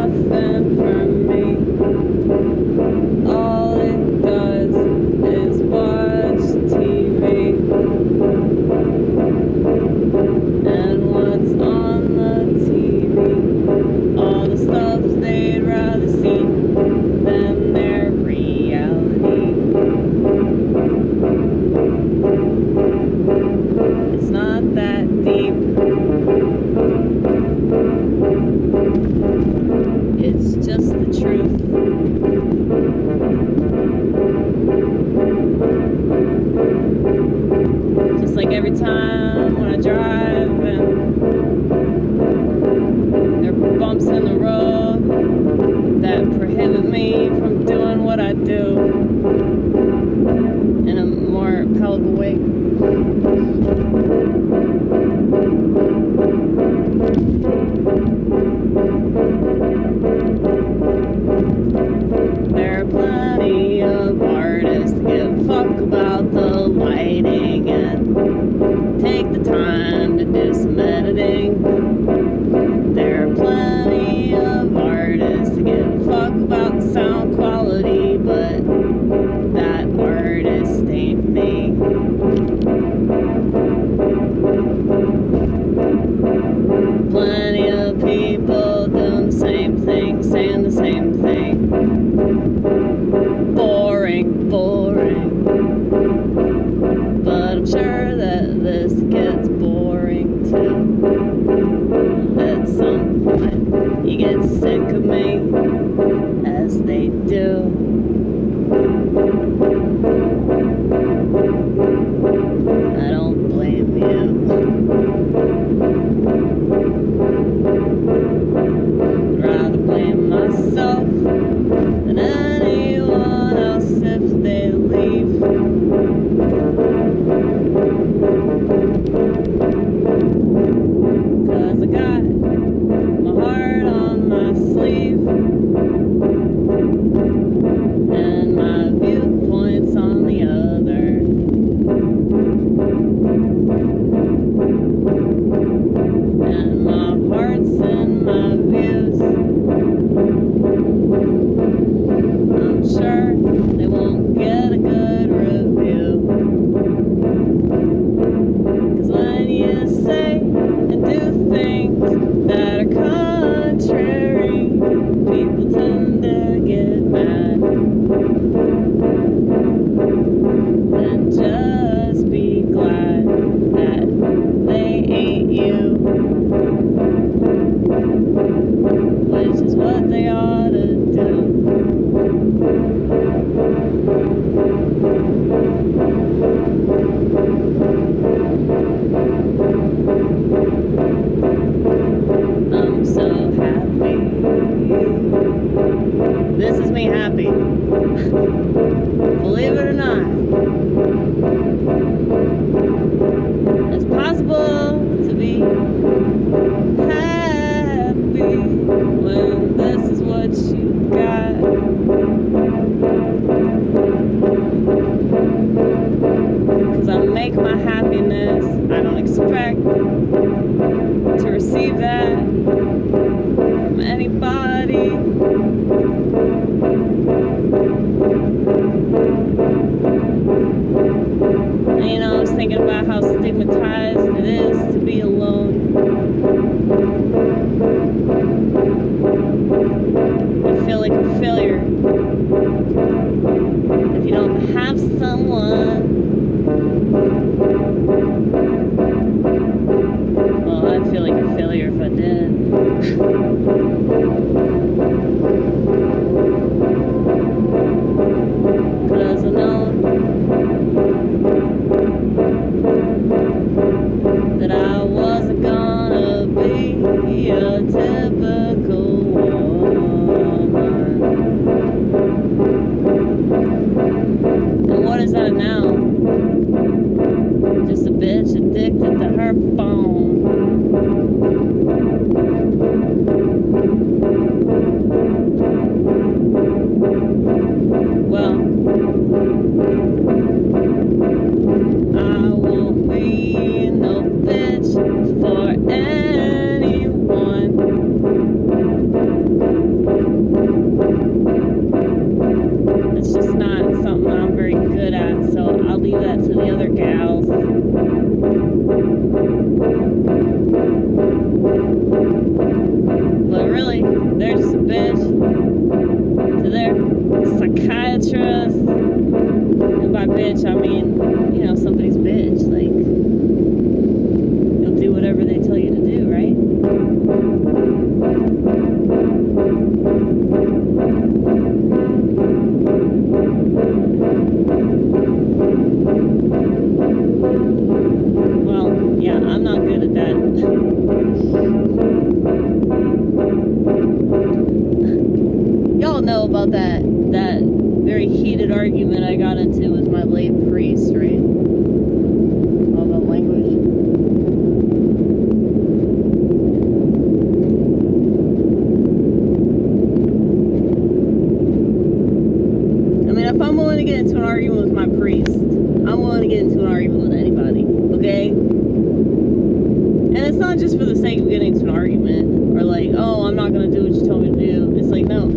nothing from me. All it does is watch TV. And what's on the TV? All the stuff they'd rather see than their reality. It's not that deep. It's just the truth. Just like every time when I drive and there are bumps in the road that prohibit me from doing what I do in a more palatable way. There are plenty of artists that give a fuck about the lighting and take the time to do some editing. There are plenty of artists that give a fuck about the sound quality, but that artist ain't me. Plenty of people doing the same thing, saying the same thing. Boring, boring. But I'm sure that this gets boring too. At some point, you get sick of me, as they do. I don't blame you. I'd rather blame myself than anyone else if they leave. Cause I got my heart on my sleeve and my viewpoints on the other. And my heart's in my views. I'm sure they won't get a good review. Cause when you say and do things that are contrary, people tend to get mad. Then just be glad that they ain't you, which is what they ought to do. I'm so happy. This is me happy. Believe it or not. It's possible to be happy when this is what you got. Cause I make my happiness. I don't expect to receive that from anybody. And, you know, I was thinking about how stigmatized it is to be alone. I feel like a failure if you don't have someone. Well, I'd feel like a failure if I did. Cause I know Well, yeah, I'm not good at that. Y'all know about that very heated argument I got into with my late priest, right? All about language. I mean, if I'm willing to get into an argument with my priest, I'm willing to get into an argument with anybody, okay? And it's not just for the sake of getting into an argument, or like, oh, I'm not gonna do what you told me to do. It's like, no.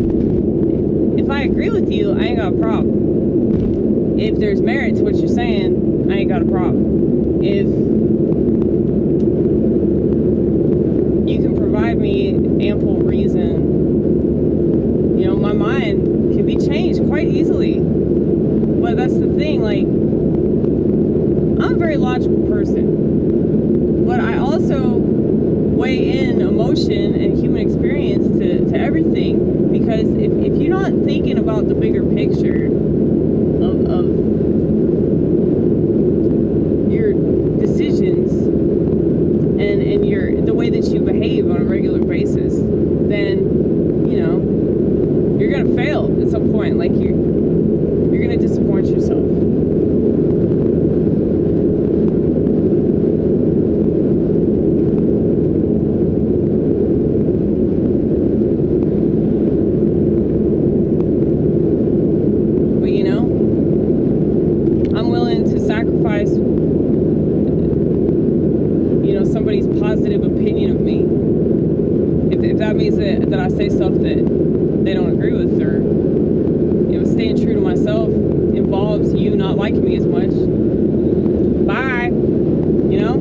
If I agree with you, I ain't got a problem. If there's merit to what you're saying, I ain't got a problem. If you can provide me ample reason, you know, my mind can be changed quite easily. But that's the thing, like, I'm a very logical person, but I also weigh in emotion and human experience to everything, because if you're not thinking about the bigger picture of your decisions and the way that you behave on a regular basis, then, you know, you're gonna fail at some point. Like, you're gonna disappoint yourself. But, you know, I'm willing to sacrifice, you know, somebody's positive opinion of me if that means that I say stuff that they don't agree with, or, you know, staying true to myself involves you not liking me as much. Bye. You know?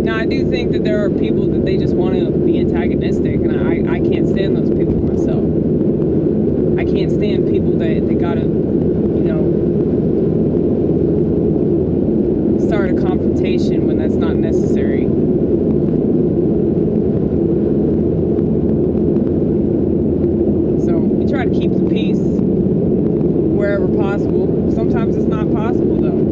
Now, I do think that there are people that they just want to be antagonistic, and I can't stand those people myself. I can't stand people that gotta, you know, start a confrontation when that's not necessary. Try to keep the peace wherever possible. Sometimes it's not possible, though.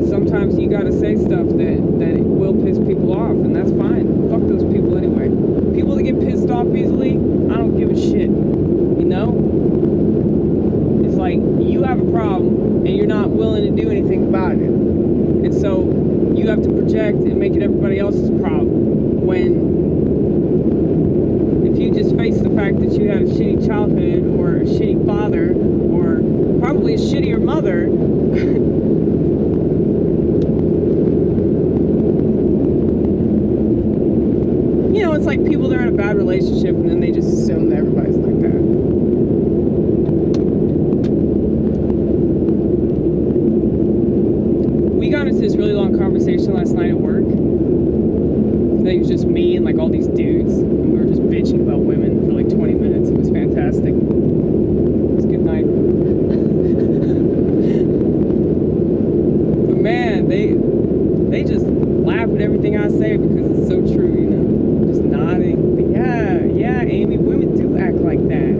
Sometimes you gotta say stuff that will piss people off, and that's fine. Fuck those people anyway. People that get pissed off easily, I don't give a shit. You know? It's like, you have a problem and you're not willing to do anything about it, and so you have to project and make it everybody else's problem, when you just face the fact that you had a shitty childhood, or a shitty father, or probably a shittier mother. You know, it's like people that are in a bad relationship and then they just assume that everybody's like that. We got into this really long conversation last night at work. It was just me and like all these dudes, and we were just bitching about women for like 20 minutes. It was fantastic. It was a good night. But man, they just laugh at everything I say because it's so true, you know. Just nodding. But yeah, Amy, women do act like that.